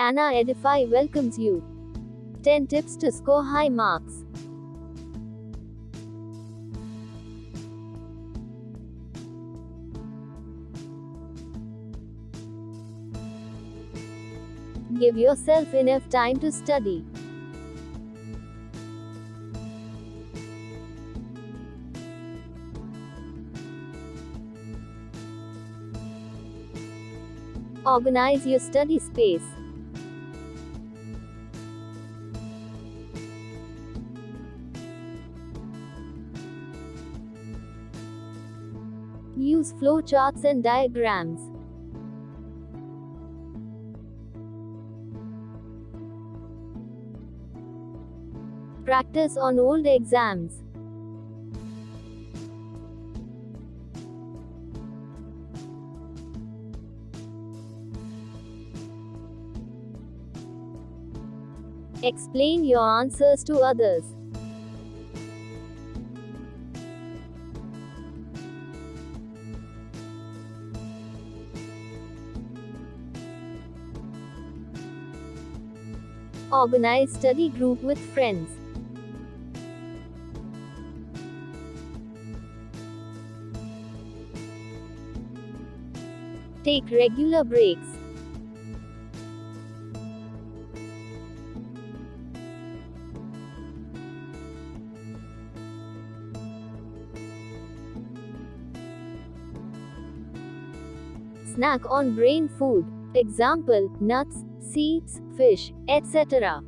Anna Edify welcomes you. 10 tips to score high marks. Give yourself enough time to study. Organize your study space. Use flowcharts and diagrams. Practice on old exams. Explain your answers to others. Organize study group with friends. Take regular breaks. Snack on brain food. Example, nuts, seeds, fish, etc.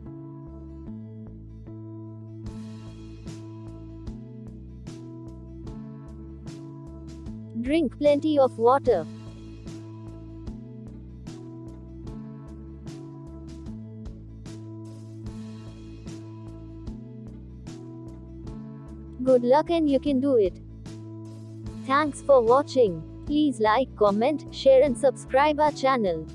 Drink plenty of water. Good luck and you can do it. Thanks for watching. Please like, comment, share and subscribe our channel.